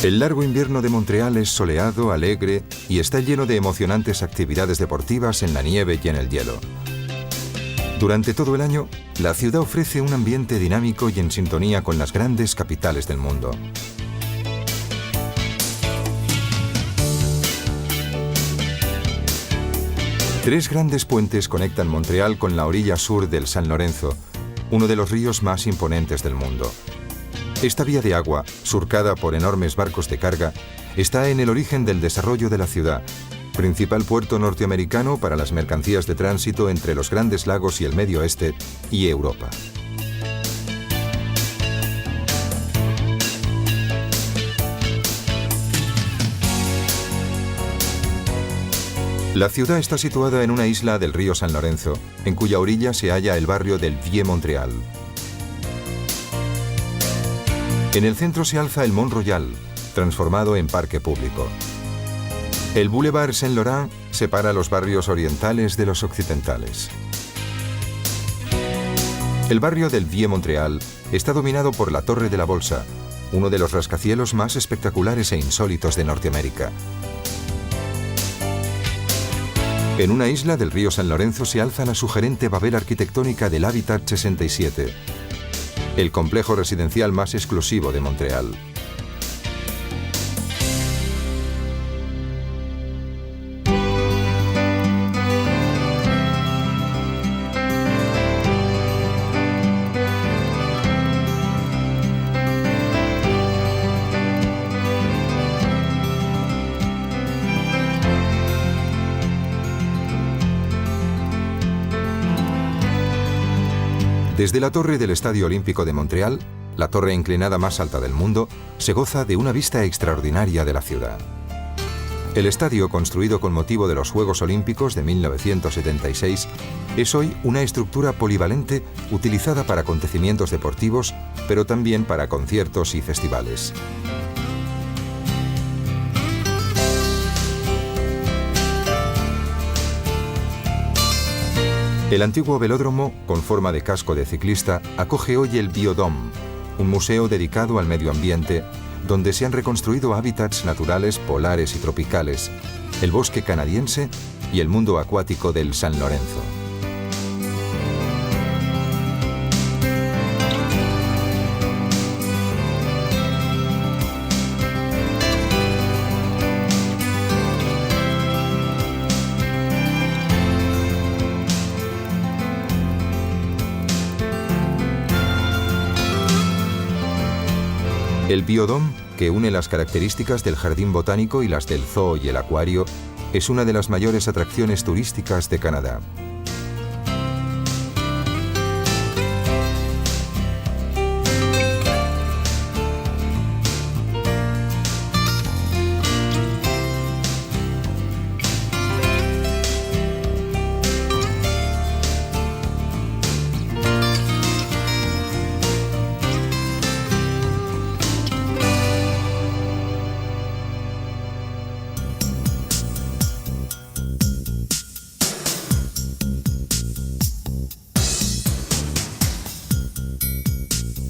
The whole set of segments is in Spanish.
El largo invierno de Montreal es soleado, alegre y está lleno de emocionantes actividades deportivas en la nieve y en el hielo. Durante todo el año, la ciudad ofrece un ambiente dinámico y en sintonía con las grandes capitales del mundo. Tres grandes puentes conectan Montreal con la orilla sur del San Lorenzo, uno de los ríos más imponentes del mundo. Esta vía de agua, surcada por enormes barcos de carga, está en el origen del desarrollo de la ciudad, principal puerto norteamericano para las mercancías de tránsito entre los Grandes Lagos y el Medio Oeste y Europa. La ciudad está situada en una isla del río San Lorenzo, en cuya orilla se halla el barrio del Vieux-Montréal. En el centro se alza el Mont Royal, transformado en parque público. El Boulevard Saint-Laurent separa los barrios orientales de los occidentales. El barrio del Vieux-Montréal está dominado por la Torre de la Bolsa, uno de los rascacielos más espectaculares e insólitos de Norteamérica. En una isla del río San Lorenzo se alza la sugerente babel arquitectónica del Habitat 67, el complejo residencial más exclusivo de Montreal. Desde la torre del Estadio Olímpico de Montreal, la torre inclinada más alta del mundo, se goza de una vista extraordinaria de la ciudad. El estadio, construido con motivo de los Juegos Olímpicos de 1976, es hoy una estructura polivalente utilizada para acontecimientos deportivos, pero también para conciertos y festivales. El antiguo velódromo, con forma de casco de ciclista, acoge hoy el Biodome, un museo dedicado al medio ambiente, donde se han reconstruido hábitats naturales polares y tropicales, el bosque canadiense y el mundo acuático del San Lorenzo. El Biodome, que une las características del jardín botánico y las del zoo y el acuario, es una de las mayores atracciones turísticas de Canadá.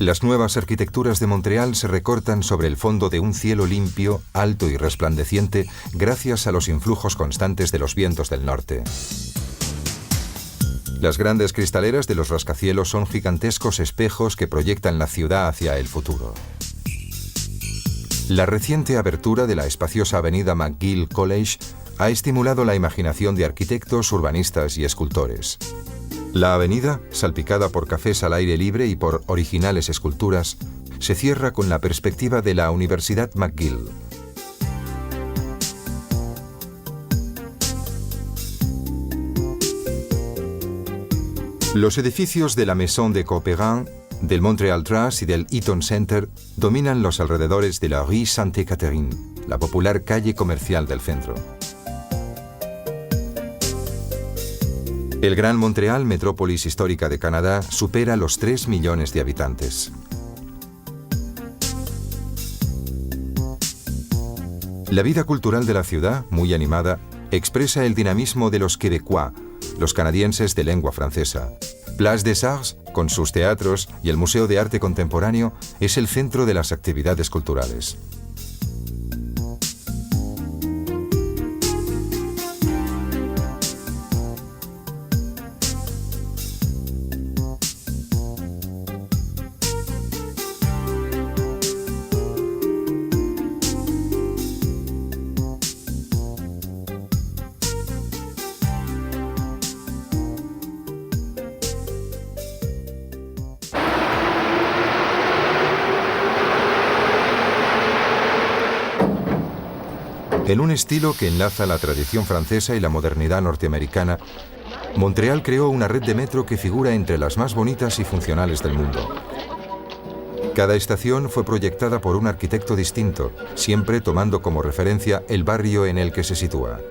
Las nuevas arquitecturas de Montreal se recortan sobre el fondo de un cielo limpio, alto y resplandeciente gracias a los influjos constantes de los vientos del norte. Las grandes cristaleras de los rascacielos son gigantescos espejos que proyectan la ciudad hacia el futuro. La reciente abertura de la espaciosa avenida McGill College ha estimulado la imaginación de arquitectos, urbanistas y escultores. La avenida, salpicada por cafés al aire libre y por originales esculturas, se cierra con la perspectiva de la Universidad McGill. Los edificios de la Maison de Couperin, del Montreal Trust y del Eaton Center dominan los alrededores de la Rue Sainte-Catherine, la popular calle comercial del centro. El Gran Montreal, metrópolis histórica de Canadá, supera los 3 millones de habitantes. La vida cultural de la ciudad, muy animada, expresa el dinamismo de los québécois, los canadienses de lengua francesa. Place des Arts, con sus teatros y el Museo de Arte Contemporáneo, es el centro de las actividades culturales. En un estilo que enlaza la tradición francesa y la modernidad norteamericana, Montreal creó una red de metro que figura entre las más bonitas y funcionales del mundo. Cada estación fue proyectada por un arquitecto distinto, siempre tomando como referencia el barrio en el que se sitúa.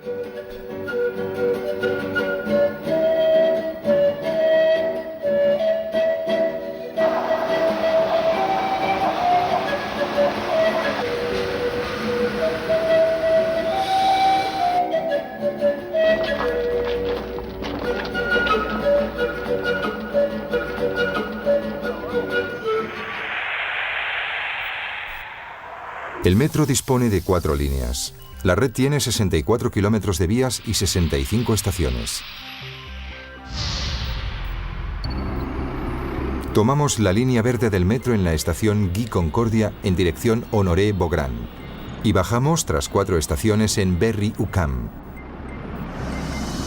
El metro dispone de 4 líneas. La red tiene 64 kilómetros de vías y 65 estaciones. Tomamos la línea verde del metro en la estación Guy Concordia en dirección Honoré-Beaugrand y bajamos tras 4 estaciones en Berry-UQAM.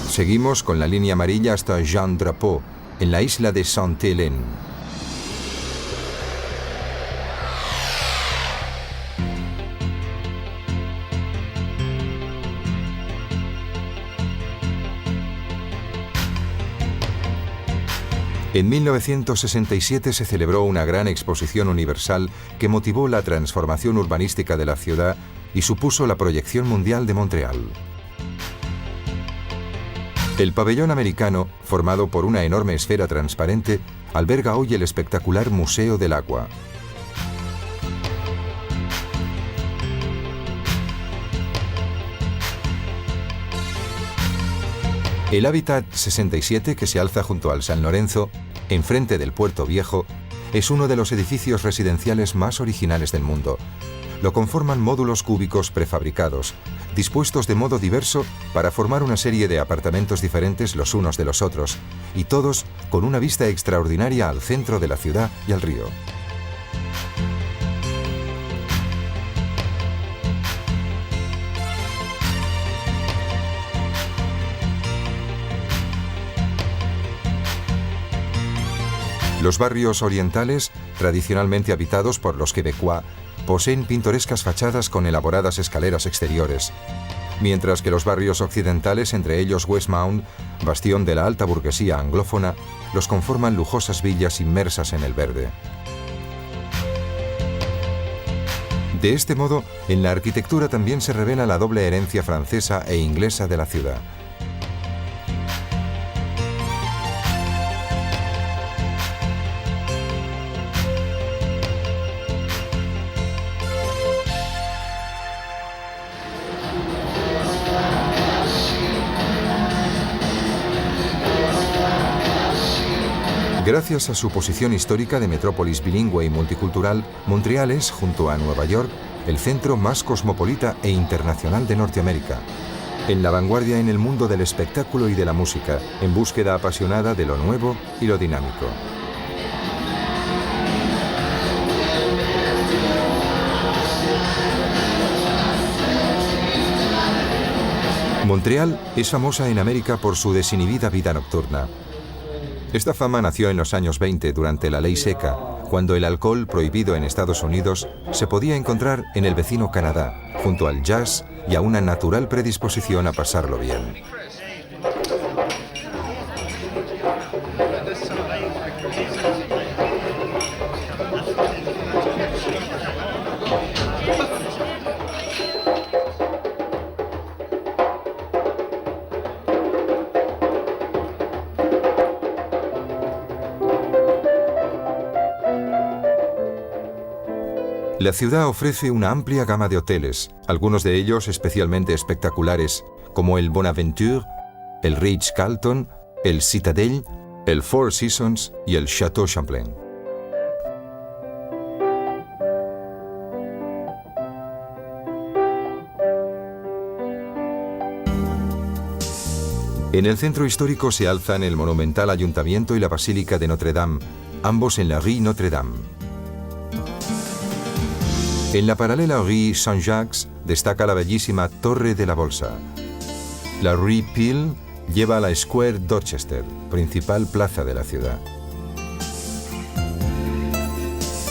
Seguimos con la línea amarilla hasta Jean Drapeau, en la isla de Sainte-Hélène. En 1967 se celebró una gran exposición universal que motivó la transformación urbanística de la ciudad y supuso la proyección mundial de Montreal. El pabellón americano, formado por una enorme esfera transparente, alberga hoy el espectacular Museo del Agua. El Hábitat 67, que se alza junto al San Lorenzo, enfrente del Puerto Viejo, es uno de los edificios residenciales más originales del mundo. Lo conforman módulos cúbicos prefabricados, dispuestos de modo diverso para formar una serie de apartamentos diferentes los unos de los otros, y todos con una vista extraordinaria al centro de la ciudad y al río. Los barrios orientales, tradicionalmente habitados por los quebecois, poseen pintorescas fachadas con elaboradas escaleras exteriores, mientras que los barrios occidentales, entre ellos Westmount, bastión de la alta burguesía anglófona, los conforman lujosas villas inmersas en el verde. De este modo, en la arquitectura también se revela la doble herencia francesa e inglesa de la ciudad. Gracias a su posición histórica de metrópolis bilingüe y multicultural, Montreal es, junto a Nueva York, el centro más cosmopolita e internacional de Norteamérica. En la vanguardia en el mundo del espectáculo y de la música, en búsqueda apasionada de lo nuevo y lo dinámico. Montreal es famosa en América por su desinhibida vida nocturna. Esta fama nació en los años 20 durante la ley seca, cuando el alcohol prohibido en Estados Unidos se podía encontrar en el vecino Canadá, junto al jazz y a una natural predisposición a pasarlo bien. La ciudad ofrece una amplia gama de hoteles, algunos de ellos especialmente espectaculares, como el Bonaventure, el Ritz-Carlton, el Citadel, el Four Seasons y el Chateau Champlain. En el centro histórico se alzan el monumental Ayuntamiento y la Basílica de Notre-Dame, ambos en la Rue Notre-Dame. En la paralela Rue Saint-Jacques destaca la bellísima Torre de la Bolsa. La Rue Peel lleva a la Square Dorchester, principal plaza de la ciudad.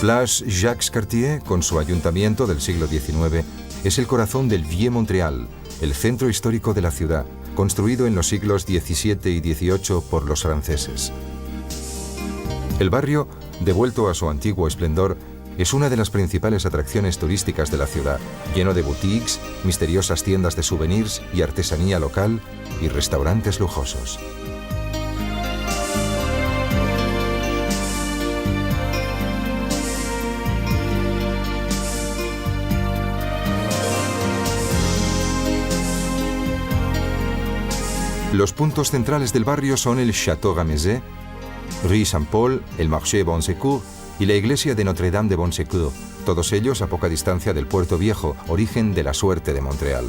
Place Jacques Cartier, con su ayuntamiento del siglo XIX, es el corazón del Vieux Montreal, el centro histórico de la ciudad, construido en los siglos XVII y XVIII por los franceses. El barrio, devuelto a su antiguo esplendor, es una de las principales atracciones turísticas de la ciudad, lleno de boutiques, misteriosas tiendas de souvenirs y artesanía local y restaurantes lujosos. Los puntos centrales del barrio son el Château Ramezay, Rue Saint-Paul, el Marché Bon Secours y la iglesia de Notre-Dame de Bon Secours, todos ellos a poca distancia del Puerto Viejo, origen de la suerte de Montreal.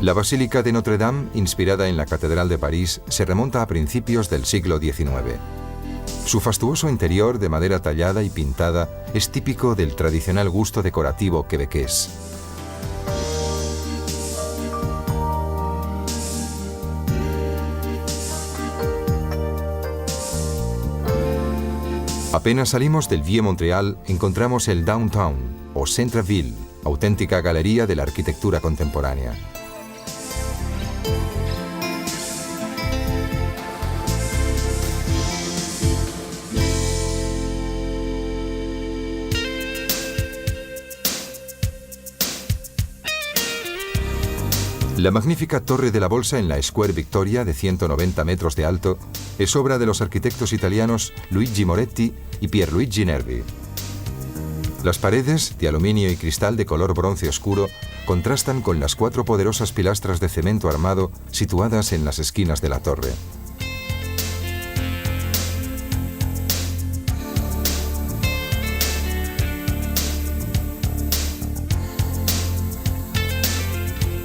La Basílica de Notre-Dame, inspirada en la Catedral de París, se remonta a principios del siglo XIX. Su fastuoso interior de madera tallada y pintada es típico del tradicional gusto decorativo quebequés. Apenas salimos del Vieux Montréal, encontramos el Downtown, o Centre-Ville, auténtica galería de la arquitectura contemporánea. La magnífica Torre de la Bolsa en la Square Victoria, de 190 metros de alto, es obra de los arquitectos italianos Luigi Moretti y Pierluigi Nervi. Las paredes, de aluminio y cristal de color bronce oscuro, contrastan con las 4 poderosas pilastras de cemento armado situadas en las esquinas de la torre.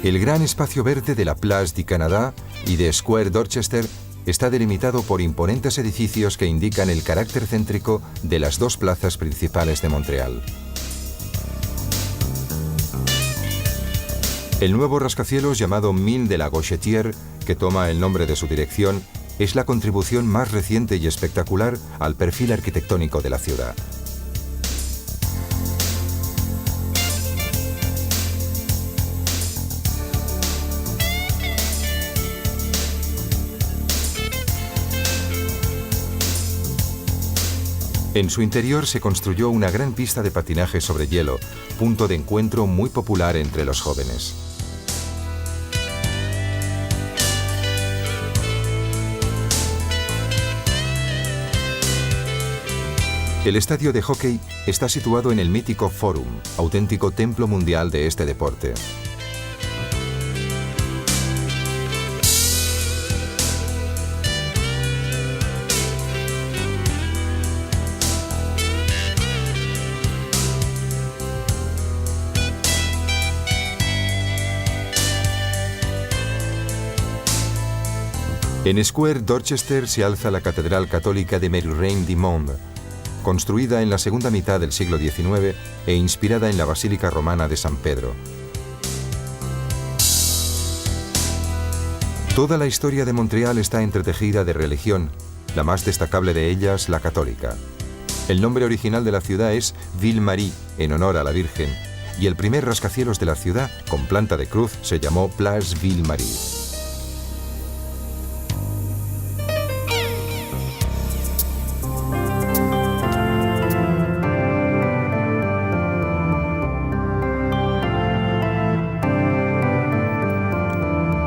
El gran espacio verde de la Place du Canada y de Square Dorchester está delimitado por imponentes edificios que indican el carácter céntrico de las 2 plazas principales de Montreal. El nuevo rascacielos llamado Mine de la Gauchetière, que toma el nombre de su dirección, es la contribución más reciente y espectacular al perfil arquitectónico de la ciudad. En su interior se construyó una gran pista de patinaje sobre hielo, punto de encuentro muy popular entre los jóvenes. El estadio de hockey está situado en el mítico Forum, auténtico templo mundial de este deporte. En Square Dorchester se alza la Catedral Católica de Marie-Reine du Monde, construida en la segunda mitad del siglo XIX e inspirada en la Basílica Romana de San Pedro. Toda la historia de Montreal está entretejida de religión, la más destacable de ellas la católica. El nombre original de la ciudad es Ville-Marie, en honor a la Virgen, y el primer rascacielos de la ciudad, con planta de cruz, se llamó Place Ville-Marie.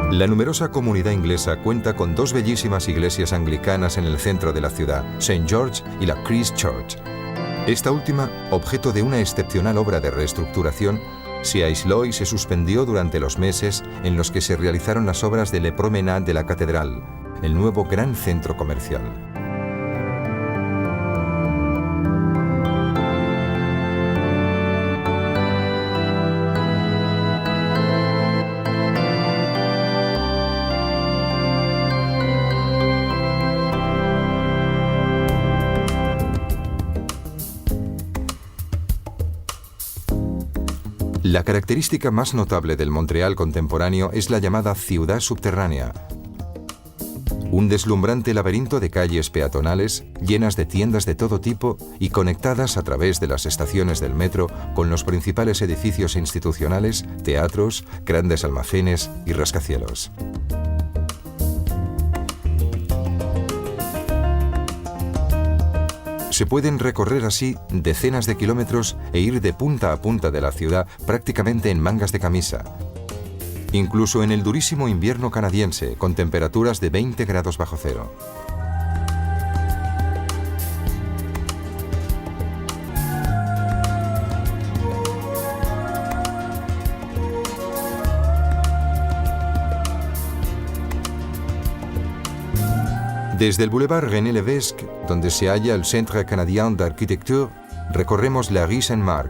La numerosa comunidad inglesa cuenta con 2 bellísimas iglesias anglicanas en el centro de la ciudad, St. George y la Christ Church. Esta última, objeto de una excepcional obra de reestructuración, se aisló y se suspendió durante los meses en los que se realizaron las obras de Le Promenade de la Catedral, el nuevo gran centro comercial. La característica más notable del Montreal contemporáneo es la llamada ciudad subterránea, Un deslumbrante laberinto de calles peatonales llenas de tiendas de todo tipo y conectadas a través de las estaciones del metro con los principales edificios institucionales, teatros, grandes almacenes y rascacielos. Se pueden recorrer así decenas de kilómetros e ir de punta a punta de la ciudad prácticamente en mangas de camisa. Incluso en el durísimo invierno canadiense, con temperaturas de 20 grados bajo cero. Desde el Boulevard René Lévesque, donde se halla el Centre Canadien d'Architecture, recorremos la Rue Saint-Marc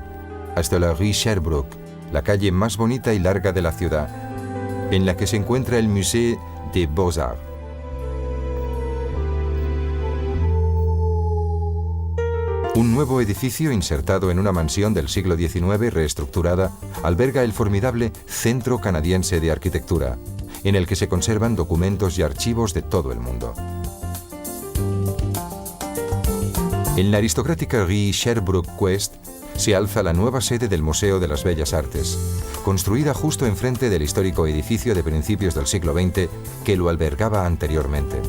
hasta la Rue Sherbrooke, la calle más bonita y larga de la ciudad, en la que se encuentra el Musée des Beaux-Arts. Un nuevo edificio insertado en una mansión del siglo XIX reestructurada alberga el formidable Centro Canadiense de Arquitectura, en el que se conservan documentos y archivos de todo el mundo. En la aristocrática Rue Sherbrooke West se alza la nueva sede del Museo de las Bellas Artes, construida justo enfrente del histórico edificio de principios del siglo XX que lo albergaba anteriormente.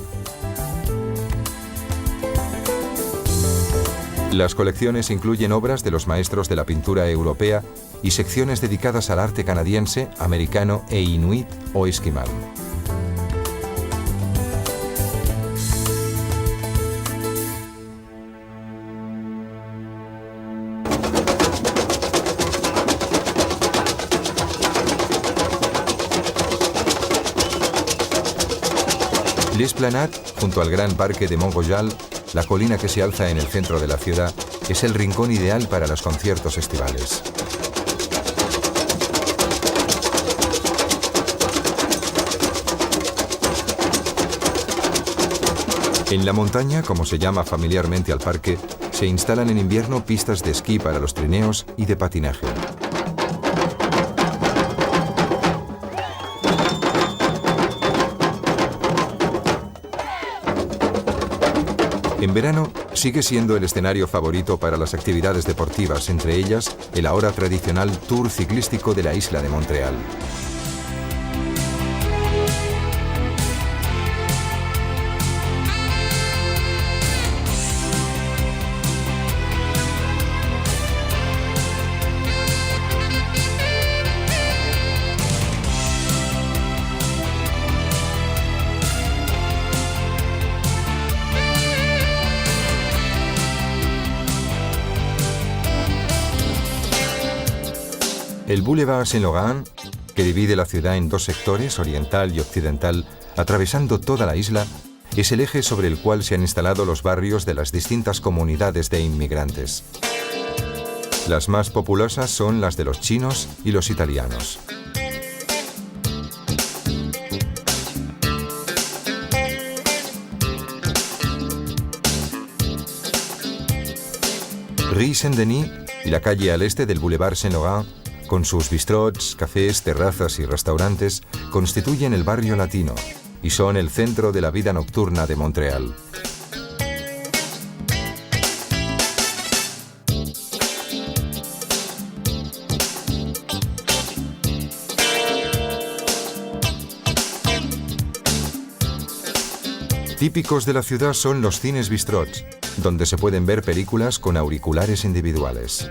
Las colecciones incluyen obras de los maestros de la pintura europea y secciones dedicadas al arte canadiense, americano e inuit o esquimal. L'Esplanade, junto al gran parque de Mont-Royal, la colina que se alza en el centro de la ciudad, es el rincón ideal para los conciertos estivales. En la montaña, como se llama familiarmente al parque, se instalan en invierno pistas de esquí para los trineos y de patinaje. En verano, sigue siendo el escenario favorito para las actividades deportivas, entre ellas el ahora tradicional Tour ciclístico de la isla de Montreal. El Boulevard Saint-Laurent, que divide la ciudad en dos sectores, oriental y occidental, atravesando toda la isla, es el eje sobre el cual se han instalado los barrios de las distintas comunidades de inmigrantes. Las más populosas son las de los chinos y los italianos. Rue Saint-Denis y la calle al este del Boulevard Saint-Laurent, con sus bistrots, cafés, terrazas y restaurantes, constituyen el barrio latino y son el centro de la vida nocturna de Montreal. Típicos de la ciudad son los cines bistrots, donde se pueden ver películas con auriculares individuales.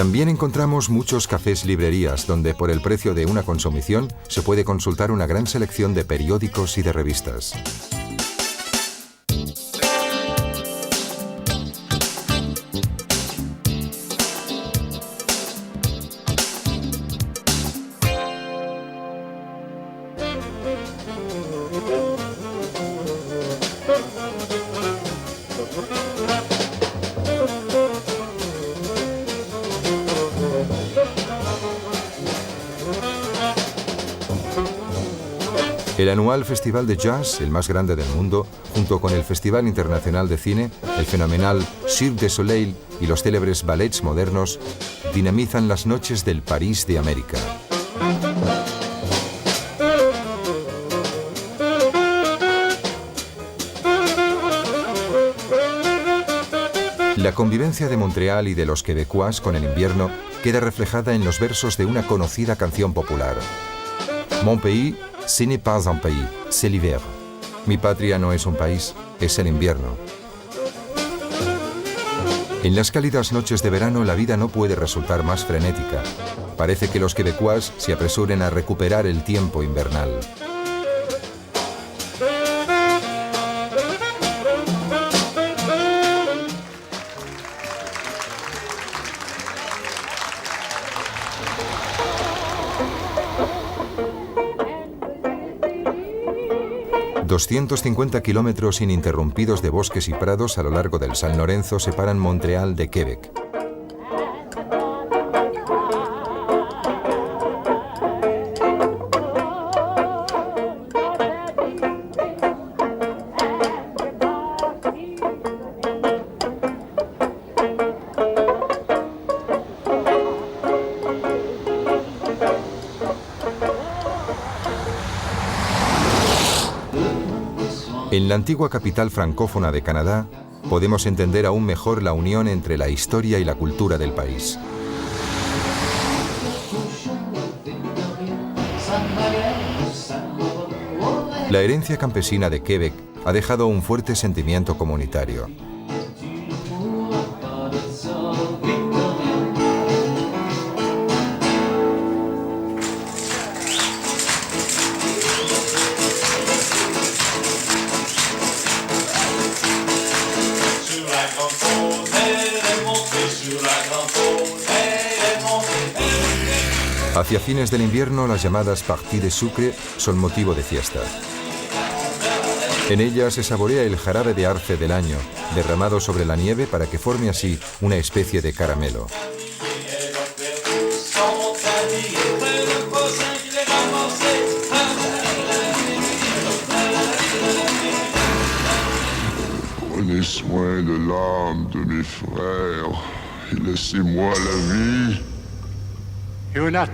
También encontramos muchos cafés-librerías donde por el precio de una consumición se puede consultar una gran selección de periódicos y de revistas. El anual Festival de Jazz, el más grande del mundo, junto con el Festival Internacional de Cine, el fenomenal Cirque du Soleil y los célebres ballets modernos, dinamizan las noches del París de América. La convivencia de Montreal y de los quebecois con el invierno queda reflejada en los versos de una conocida canción popular. Mon pays, ce n'est pas un pays, c'est l'hiver. Mi patria no es un país, es el invierno. En las cálidas noches de verano la vida no puede resultar más frenética. Parece que los quebecois se apresuren a recuperar el tiempo invernal. ...250 kilómetros ininterrumpidos de bosques y prados a lo largo del San Lorenzo separan Montreal de Quebec. En la antigua capital francófona de Canadá, podemos entender aún mejor la unión entre la historia y la cultura del país. La herencia campesina de Quebec ha dejado un fuerte sentimiento comunitario. Hacia fines del invierno, las llamadas parties de sucre son motivo de fiesta. En ellas se saborea el jarabe de arce del año, derramado sobre la nieve para que forme así una especie de caramelo. Prenez soin de l'âme de mes frères et laissez-moi la vie. En la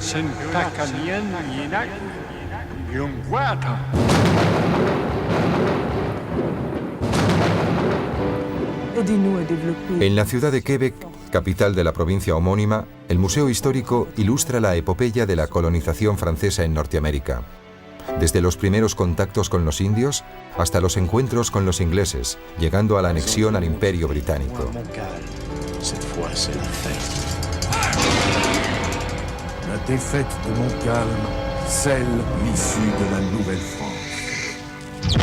ciudad de Quebec, capital de la provincia homónima, el Museo Histórico ilustra la epopeya de la colonización francesa en Norteamérica. Desde los primeros contactos con los indios hasta los encuentros con los ingleses, llegando a la anexión al Imperio Británico. La défaite de Montcalm scelle l'issue de la Nouvelle-France.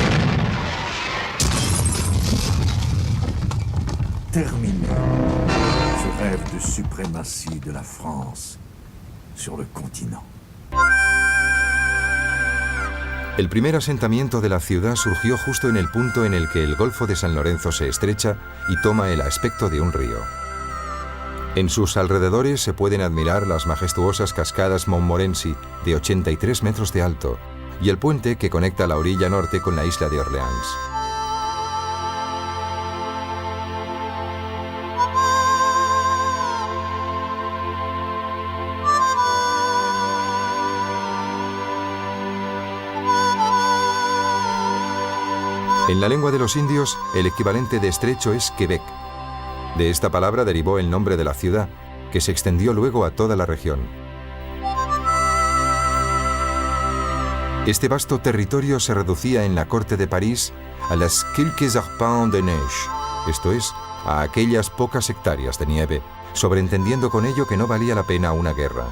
Terminé ce rêve de suprématie de la France sur le continent. El primer asentamiento de la ciudad surgió justo en el punto en el que el Golfo de San Lorenzo se estrecha y toma el aspecto de un río. En sus alrededores se pueden admirar las majestuosas cascadas Montmorency, de 83 metros de alto, y el puente que conecta la orilla norte con la isla de Orleans. En la lengua de los indios, el equivalente de estrecho es Quebec. De esta palabra derivó el nombre de la ciudad, que se extendió luego a toda la región. Este vasto territorio se reducía en la corte de París a las quelques arpents de neige, esto es, a aquellas pocas hectáreas de nieve, sobreentendiendo con ello que no valía la pena una guerra.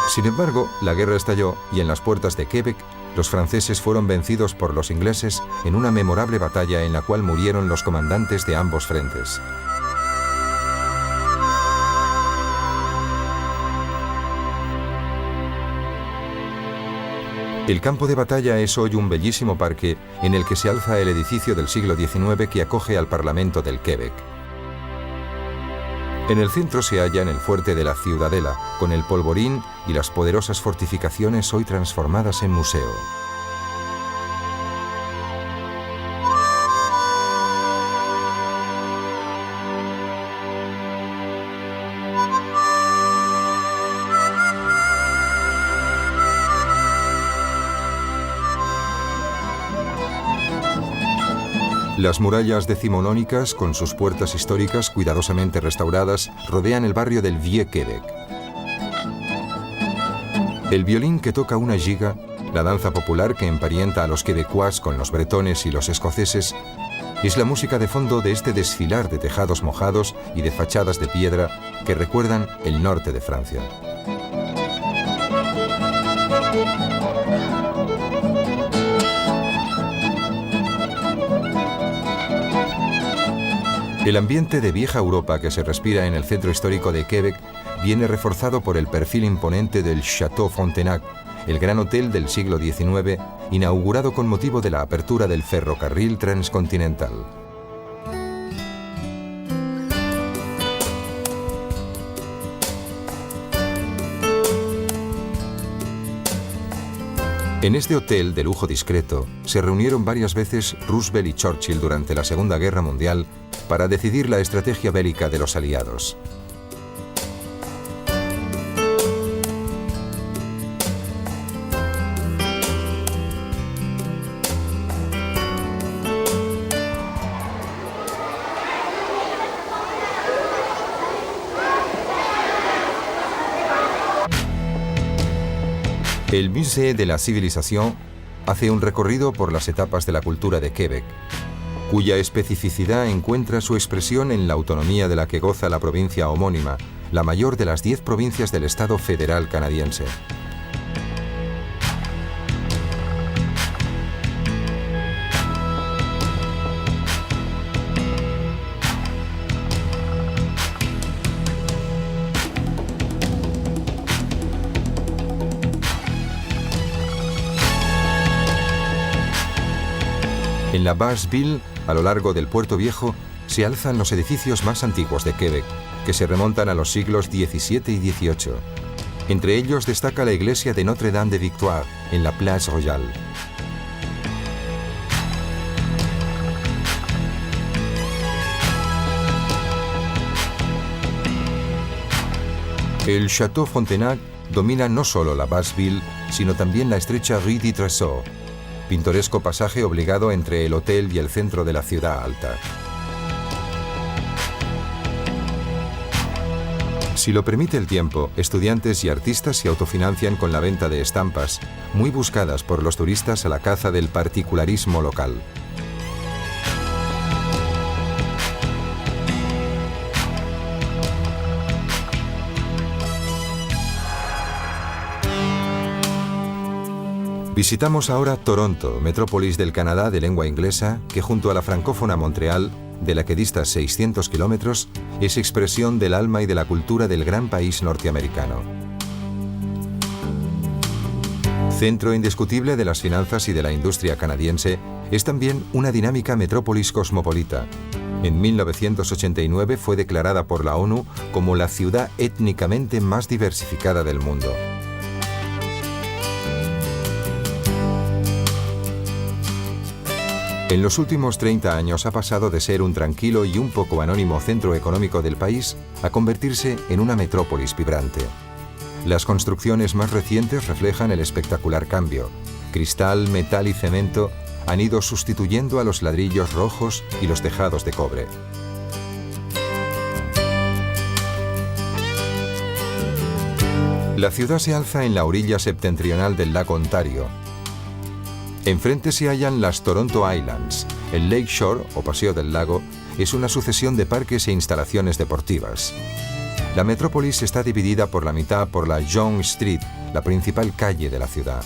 Sin embargo, la guerra estalló y en las puertas de Quebec, los franceses fueron vencidos por los ingleses en una memorable batalla en la cual murieron los comandantes de ambos frentes. El campo de batalla es hoy un bellísimo parque en el que se alza el edificio del siglo XIX que acoge al Parlamento del Quebec. En el centro se hallan el fuerte de la Ciudadela, con el polvorín y las poderosas fortificaciones hoy transformadas en museo. Las murallas decimonónicas, con sus puertas históricas cuidadosamente restauradas, rodean el barrio del Vieux-Québec. El violín que toca una giga, la danza popular que emparenta a los quebecuas con los bretones y los escoceses, es la música de fondo de este desfilar de tejados mojados y de fachadas de piedra que recuerdan el norte de Francia. El ambiente de vieja Europa que se respira en el centro histórico de Québec viene reforzado por el perfil imponente del Château Frontenac, el gran hotel del siglo XIX, inaugurado con motivo de la apertura del ferrocarril transcontinental. En este hotel de lujo discreto se reunieron varias veces Roosevelt y Churchill durante la Segunda Guerra Mundial para decidir la estrategia bélica de los aliados. El Musée de la Civilisation hace un recorrido por las etapas de la cultura de Québec, cuya especificidad encuentra su expresión en la autonomía de la que goza la provincia homónima, la mayor de las 10 provincias del Estado federal canadiense. En la Basse-Ville, a lo largo del Puerto Viejo, se alzan los edificios más antiguos de Québec, que se remontan a los siglos XVII y XVIII. Entre ellos destaca la iglesia de Notre-Dame de Victoire, en la Place Royale. El Château Frontenac domina no solo la Basse-Ville, sino también la estrecha Rue du Trésor, pintoresco pasaje obligado entre el hotel y el centro de la ciudad alta. Si lo permite el tiempo, estudiantes y artistas se autofinancian con la venta de estampas, muy buscadas por los turistas a la caza del particularismo local. Visitamos ahora Toronto, metrópolis del Canadá de lengua inglesa, que junto a la francófona Montreal, de la que dista 600 kilómetros, es expresión del alma y de la cultura del gran país norteamericano. Centro indiscutible de las finanzas y de la industria canadiense, es también una dinámica metrópolis cosmopolita. En 1989 fue declarada por la ONU como la ciudad étnicamente más diversificada del mundo. En los últimos 30 años ha pasado de ser un tranquilo y un poco anónimo centro económico del país a convertirse en una metrópolis vibrante. Las construcciones más recientes reflejan el espectacular cambio. Cristal, metal y cemento han ido sustituyendo a los ladrillos rojos y los tejados de cobre. La ciudad se alza en la orilla septentrional del lago Ontario. Enfrente se hallan las Toronto Islands. El Lake Shore, o Paseo del Lago, es una sucesión de parques e instalaciones deportivas. La metrópolis está dividida por la mitad por la Yonge Street, la principal calle de la ciudad.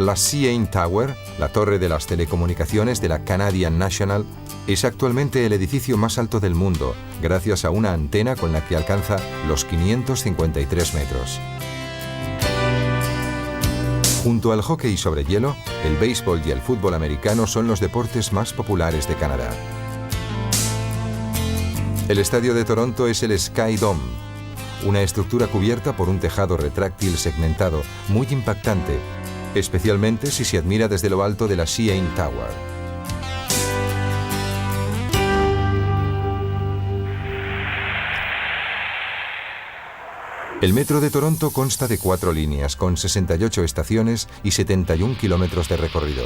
La CN Tower, la torre de las telecomunicaciones de la Canadian National, Es actualmente el edificio más alto del mundo, gracias a una antena con la que alcanza los 553 metros. Junto al hockey sobre hielo, el béisbol y el fútbol americano son los deportes más populares de Canadá. El estadio de Toronto es el Sky Dome, una estructura cubierta por un tejado retráctil segmentado muy impactante, especialmente si se admira desde lo alto de la CN Tower. El metro de Toronto consta de 4 líneas, con 68 estaciones y 71 kilómetros de recorrido.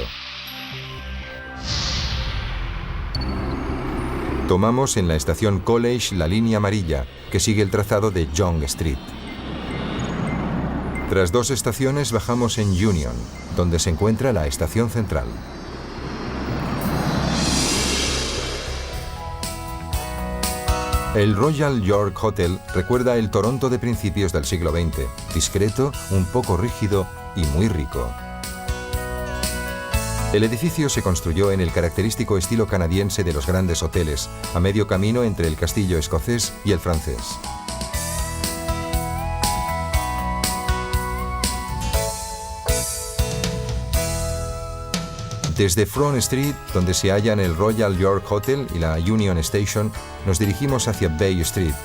Tomamos en la estación College la línea amarilla, que sigue el trazado de Yonge Street. Tras 2 estaciones bajamos en Union, donde se encuentra la estación central. El Royal York Hotel recuerda el Toronto de principios del siglo XX, discreto, un poco rígido y muy rico. El edificio se construyó en el característico estilo canadiense de los grandes hoteles, a medio camino entre el castillo escocés y el francés. Desde Front Street, donde se hallan el Royal York Hotel y la Union Station, nos dirigimos hacia Bay Street,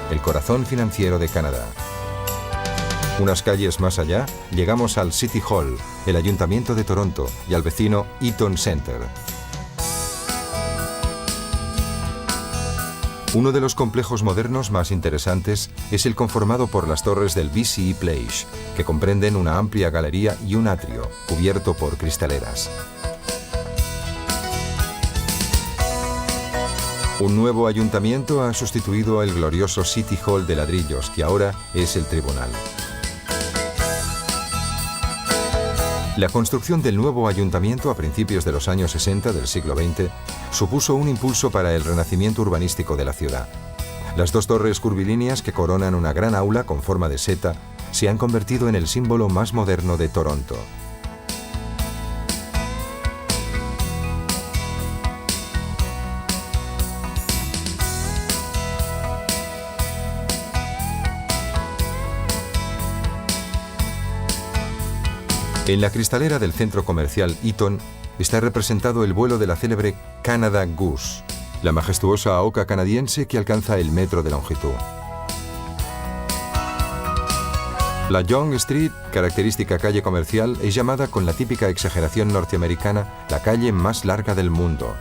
el corazón financiero de Canadá. Unas calles más allá, llegamos al City Hall, el Ayuntamiento de Toronto, y al vecino Eaton Center. Uno de los complejos modernos más interesantes es el conformado por las torres del BCE Place, que comprenden una amplia galería y un atrio, cubierto por cristaleras. Un nuevo ayuntamiento ha sustituido el glorioso City Hall de ladrillos, que ahora es el tribunal. La construcción del nuevo ayuntamiento a principios de los años 60 del siglo XX supuso un impulso para el renacimiento urbanístico de la ciudad. Las 2 torres curvilíneas que coronan una gran aula con forma de seta se han convertido en el símbolo más moderno de Toronto. En la cristalera del centro comercial Eaton está representado el vuelo de la célebre Canada Goose, la majestuosa oca canadiense que alcanza el metro de longitud. La Yonge Street, característica calle comercial, es llamada con la típica exageración norteamericana la calle más larga del mundo.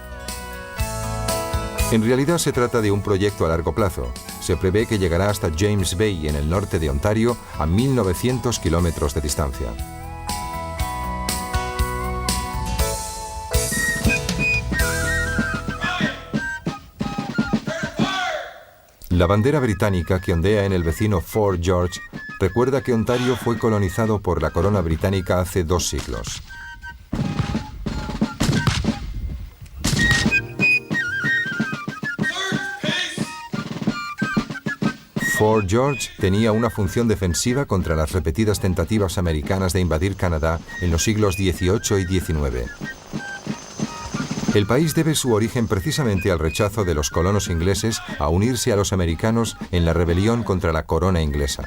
En realidad se trata de un proyecto a largo plazo. Se prevé que llegará hasta James Bay, en el norte de Ontario, a 1.900 kilómetros de distancia. La bandera británica que ondea en el vecino Fort George recuerda que Ontario fue colonizado por la corona británica hace 2 siglos. Fort George tenía una función defensiva contra las repetidas tentativas americanas de invadir Canadá en los siglos XVIII y XIX. El país debe su origen precisamente al rechazo de los colonos ingleses a unirse a los americanos en la rebelión contra la corona inglesa.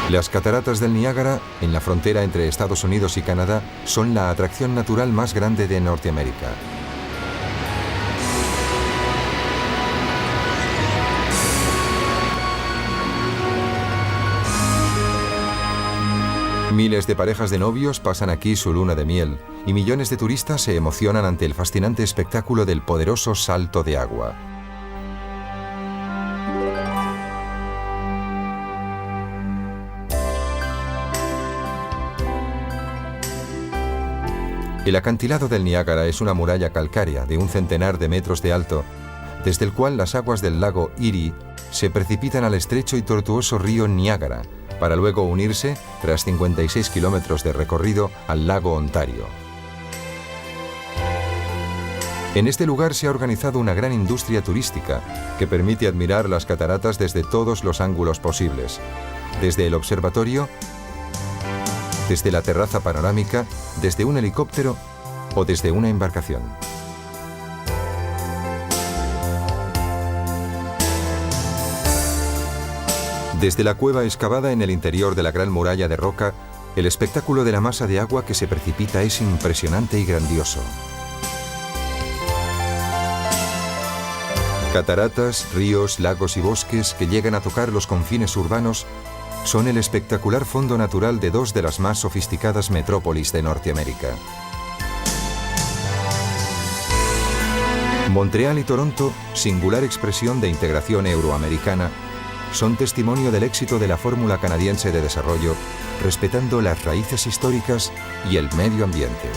Las cataratas del Niágara, en la frontera entre Estados Unidos y Canadá, son la atracción natural más grande de Norteamérica. Miles de parejas de novios pasan aquí su luna de miel, y millones de turistas se emocionan ante el fascinante espectáculo del poderoso salto de agua. El acantilado del Niágara es una muralla calcárea de un centenar de metros de alto, desde el cual las aguas del lago Erie se precipitan al estrecho y tortuoso río Niágara, para luego unirse, tras 56 kilómetros de recorrido, al lago Ontario. En este lugar se ha organizado una gran industria turística que permite admirar las cataratas desde todos los ángulos posibles, desde el observatorio, desde la terraza panorámica, desde un helicóptero o desde una embarcación. Desde la cueva excavada en el interior de la Gran Muralla de Roca, el espectáculo de la masa de agua que se precipita es impresionante y grandioso. Cataratas, ríos, lagos y bosques que llegan a tocar los confines urbanos son el espectacular fondo natural de dos de las más sofisticadas metrópolis de Norteamérica. Montreal y Toronto, singular expresión de integración euroamericana, son testimonio del éxito de la fórmula canadiense de desarrollo, respetando las raíces históricas y el medio ambiente.